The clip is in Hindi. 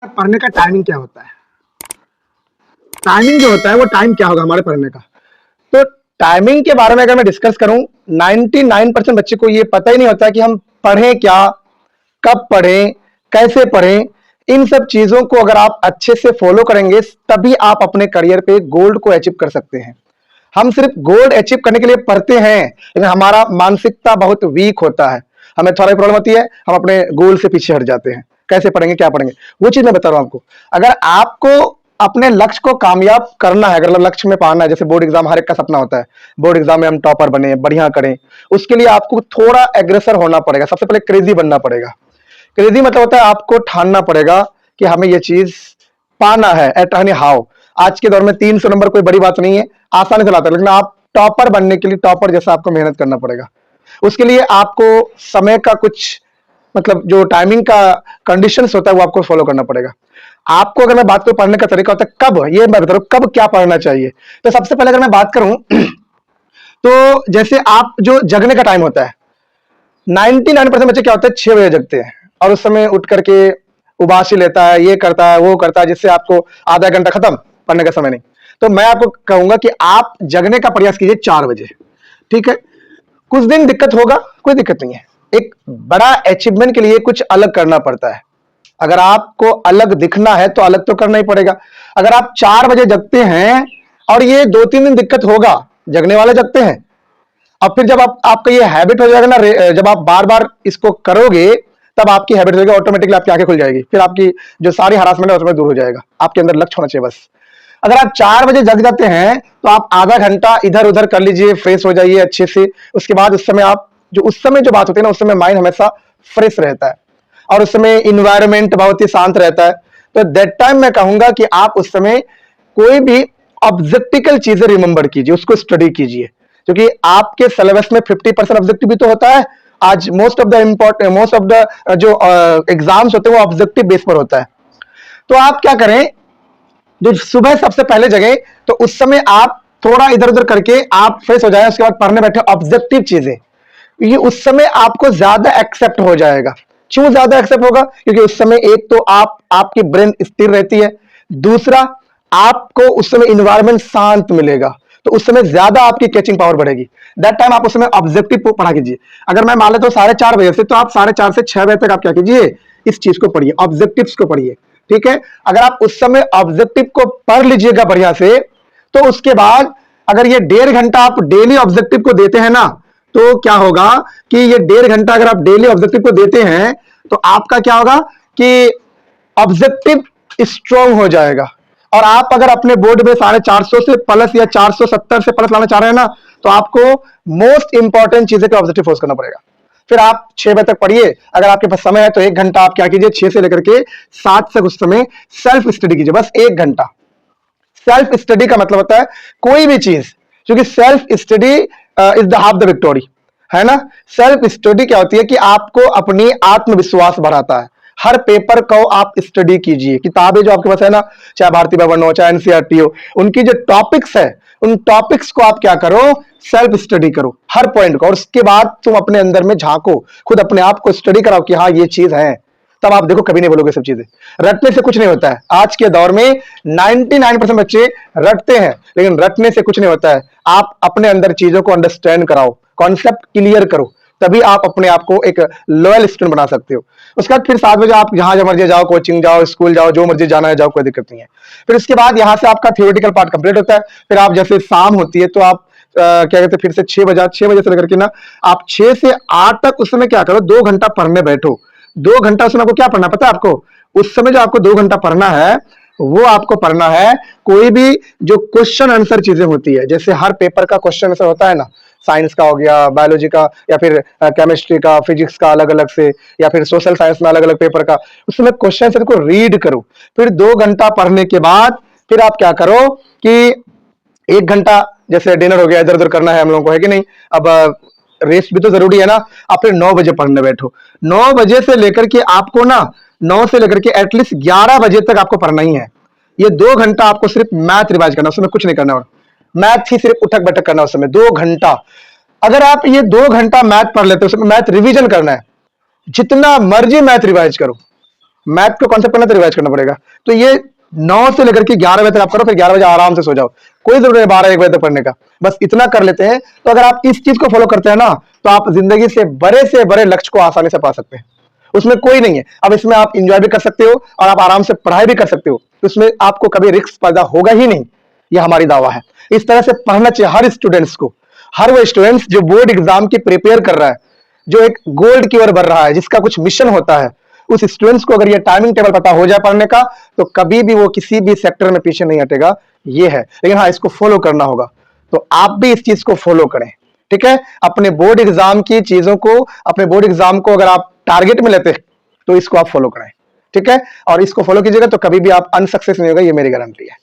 पढ़ने का टाइमिंग क्या होता है? टाइमिंग जो होता है वो टाइम क्या होगा हमारे पढ़ने का? तो टाइमिंग के बारे में अगर मैं डिस्कस करूं, 99% बच्चे को ये पता ही नहीं होता कि हम पढ़ें क्या, कब पढ़ें, कैसे पढ़ें। इन सब चीजों को अगर आप अच्छे से फॉलो करेंगे तभी आप अपने करियर पे गोल्ड को अचीव कर सकते हैं। हम सिर्फ गोल्ड अचीव करने के लिए पढ़ते हैं लेकिन हमारा मानसिकता बहुत वीक होता है, हमें थोड़ा प्रॉब्लम होती है, हम अपने गोल से पीछे हट जाते हैं। कैसे पढ़ेंगे, क्या पढ़ेंगे, वो चीज मैं बता रहा हूं आपको। अगर आपको अपने लक्ष्य को कामयाब करना है, अगर लक्ष्य में पाना है, जैसे बोर्ड एग्जाम हर एक का सपना होता है, बोर्ड एग्जाम में हम टॉपर बने, बढ़िया करें, उसके लिए आपको थोड़ा एग्रेसर होना पड़ेगा। सबसे पहले क्रेजी बनना पड़ेगा। क्रेजी मतलब होता है आपको ठानना पड़ेगा कि हमें ये चीज पाना है एट एनी हाउ। आज के दौर में 300 नंबर कोई बड़ी बात नहीं है, आसानी से लाता है, लेकिन आप टॉपर बनने के लिए टॉपर जैसा आपको मेहनत करना पड़ेगा। उसके लिए आपको समय का कुछ मतलब जो टाइमिंग का कंडीशंस होता है वो आपको फॉलो करना पड़ेगा। आपको अगर मैं बात करूं पढ़ने का तरीका होता है कब, ये मैं बता रहा हूं कब क्या पढ़ना चाहिए। तो सबसे पहले अगर मैं बात करूं तो जैसे आप जो जगने का टाइम होता है, 99% बच्चे क्या होते हैं 6 बजे जगते हैं और उस समय उठ करके उबासी लेता है, ये करता है, वो करता है, जिससे आपको आधा घंटा खत्म, पढ़ने का समय नहीं। तो मैं आपको कहूंगा कि आप जगने का प्रयास कीजिए 4 बजे। ठीक है, कुछ दिन दिक्कत होगा, कोई दिक्कत नहीं है। एक बड़ा अचीवमेंट के लिए कुछ अलग करना पड़ता है। अगर आपको अलग दिखना है तो अलग तो करना ही पड़ेगा। अगर आप 4 बजे जगते हैं और ये 2-3 दिन दिक्कत होगा, जगने वाले जगते हैं, अब फिर जब आपका ये हैबिट हो जाएगा ना, जब आप बार बार इसको करोगे तब आपकी हैबिट हो जाएगी, ऑटोमेटिकली आपकी आंखें खुल जाएगी, फिर आपकी जो सारी हरासमेंट है उसमें दूर हो जाएगा। आपके अंदर लक्ष्य होना चाहिए बस। अगर आप 4 बजे जग जाते हैं तो आप आधा घंटा इधर उधर कर लीजिए, फ्रेश हो जाइए अच्छे से। उसके बाद उस समय आप जो उस समय जो बात होती है ना, उस समय माइंड हमेशा फ्रेश रहता है और उस समय इन्वायरमेंट बहुत ही शांत रहता है। तो दैट टाइम मैं कहूंगा कि आप उस समय कोई भी ऑब्जेक्टिकल चीजें रिमेंबर कीजिए, उसको स्टडी कीजिए, क्योंकि आपके सिलेबस में 50% ऑब्जेक्टिव भी तो होता है। आज मोस्ट ऑफ द जो एग्जाम्स होते हैं वो ऑब्जेक्टिव बेस पर होता है। तो आप क्या करें, जो सुबह सबसे पहले जगह, तो उस समय आप थोड़ा इधर उधर करके आप फ्रेश हो जाए, उसके बाद पढ़ने बैठे ऑब्जेक्टिव चीजें, ये उस समय आपको ज्यादा एक्सेप्ट हो जाएगा। क्यों ज्यादा एक्सेप्ट होगा? क्योंकि उस समय एक तो आपकी ब्रेन स्थिर रहती है, दूसरा आपको उस समय इन्वायरमेंट शांत मिलेगा, तो उस समय ज्यादा आपकी कैचिंग पावर बढ़ेगी। दैट टाइम आप उस समय ऑब्जेक्टिव को पढ़ा कीजिए। अगर मैं मान लेता हूं 4:30 बजे से, तो आप 4:30 से 6 बजे तक आप क्या कीजिए, इस चीज को पढ़िए, ऑब्जेक्टिव्स को पढ़िए। ठीक है, अगर आप उस समय ऑब्जेक्टिव को पढ़ लीजिएगा बढ़िया से, तो उसके बाद अगर ये 1.5 घंटा आप डेली ऑब्जेक्टिव को देते हैं ना, तो क्या होगा कि ये 1.5 घंटा अगर आप डेली ऑब्जेक्टिव को देते हैं तो आपका क्या होगा कि ऑब्जेक्टिव स्ट्रॉन्ग हो जाएगा। और आप अगर अपने बोर्ड में 450 से प्लस या 470 से प्लस लाना चाह रहे हैं ना, तो आपको मोस्ट इंपॉर्टेंट चीजें पे ऑब्जेक्टिव फोर्स करना पड़ेगा। फिर आप 6 बजे तक पढ़िए, अगर आपके पास समय है तो 1 घंटा आप क्या कीजिए, 6 से लेकर के 7 तक उस समय सेल्फ स्टडी कीजिए, बस 1 घंटा। सेल्फ स्टडी का मतलब होता है कोई भी चीज, क्योंकि self study is the half the victory, है ना। सेल्फ स्टडी क्या होती है कि आपको अपनी आत्मविश्वास बढ़ाता है। हर पेपर को आप स्टडी कीजिए, किताबें जो आपके पास है ना, चाहे भारतीय भवन हो, चाहे एनसीईआरटी हो, उनकी जो टॉपिक्स है, उन टॉपिक्स को आप क्या करो, सेल्फ स्टडी करो हर पॉइंट को, और उसके बाद तुम अपने अंदर में झांको, खुद अपने आप को स्टडी कराओ कि हाँ ये चीज है। तब आप देखो कभी नहीं बोलोगे सब चीजें। रटने से कुछ नहीं होता है। आज के दौर में 99% बच्चे रटते हैं, लेकिन रटने से कुछ नहीं होता है। आप अपने अंदर चीजों को अंडरस्टैंड कराओ, कॉन्सेप्ट क्लियर करो, तभी आप अपने आप को एक लॉयल स्टूडेंट बना सकते हो। उसके बाद फिर 7 बजे आप जहां मर्जी जाओ, कोचिंग जाओ, स्कूल जाओ, जो मर्जी जाना है जाओ, कोई दिक्कत नहीं है। फिर उसके बाद यहां से आपका थियोरेटिकल पार्ट कंप्लीट होता है। फिर आप जैसे शाम होती है तो आप क्या कहते हैं, फिर से 6 बजे से लेकर के ना आप 6 से 8 तक उस समय क्या करो, 2 घंटा पढ़ने बैठो। 2 घंटा उसमें आपको क्या पढ़ना पता है? आपको उस समय जो आपको 2 घंटा पढ़ना है, वो आपको पढ़ना है कोई भी जो क्वेश्चन आंसर चीजें होती है, जैसे हर पेपर का क्वेश्चन आंसर होता है ना, साइंस का हो गया, बायोलॉजी का, या फिर केमिस्ट्री का, फिजिक्स का अलग अलग से, या फिर सोशल साइंस में अलग अलग पेपर का, उसमें क्वेश्चन आंसर को रीड करो। फिर 2 घंटा पढ़ने के बाद फिर आप क्या करो कि 1 घंटा जैसे डिनर हो गया, इधर उधर करना है हम लोगों को, है कि नहीं। अब रेस्ट भी तो जरूरी है ना। आप फिर 9 बजे पढ़ने बैठो। 9 बजे से लेकर के आपको ना 9 से लेकर के एटलीस्ट 11 बजे तक आपको पढ़ना ही है। ये 2 घंटा आपको सिर्फ मैथ रिवाइज करना, उसमें कुछ नहीं करना, और मैथ ही सिर्फ उठक बैठक करना उस समय 2 घंटा। अगर आप ये 2 घंटा मैथ पढ़ लेते हो, उसमें मैथ रिवीजन करना है, जितना मर्जी मैथ रिवाइज करो, मैथ को कॉन्सेप्ट करना तो रिवाइज करना पड़ेगा। तो ये 9 से लेकर के 11 बजे तक आप करो, फिर 11 बजे आराम से सो जाओ, कोई जरूरत नहीं 12-1 बजे तक पढ़ने का, बस इतना कर लेते हैं। तो अगर आप इस चीज को फॉलो करते हैं ना, तो आप जिंदगी से बड़े लक्ष्य को आसानी से पा सकते हैं, उसमें कोई नहीं है। अब इसमें आप इंजॉय भी कर सकते हो और आप आराम से पढ़ाई भी कर सकते हो, तो इसमें आपको कभी रिस्क पैदा होगा ही नहीं, ये हमारी दावा है। इस तरह से पढ़ना चाहिए हर स्टूडेंट्स को, हर वो स्टूडेंट्स जो बोर्ड एग्जाम की प्रिपेयर कर रहा है, जो एक गोल्ड की ओर बढ़ रहा है, जिसका कुछ मिशन होता है, उस स्टूडेंट्स को अगर ये टाइमिंग टेबल पता हो जाए पढ़ने का, तो कभी भी वो किसी भी सेक्टर में पीछे नहीं हटेगा, ये है। लेकिन हाँ, इसको फॉलो करना होगा, तो आप भी इस चीज को फॉलो करें, ठीक है। अपने बोर्ड एग्जाम की चीजों को, अपने बोर्ड एग्जाम को अगर आप टारगेट में लेते हैं, तो इसको आप फॉलो करें, ठीक है। और इसको फॉलो कीजिएगा तो कभी भी आप अनसक्सेस नहीं होगा, ये मेरी गारंटी है।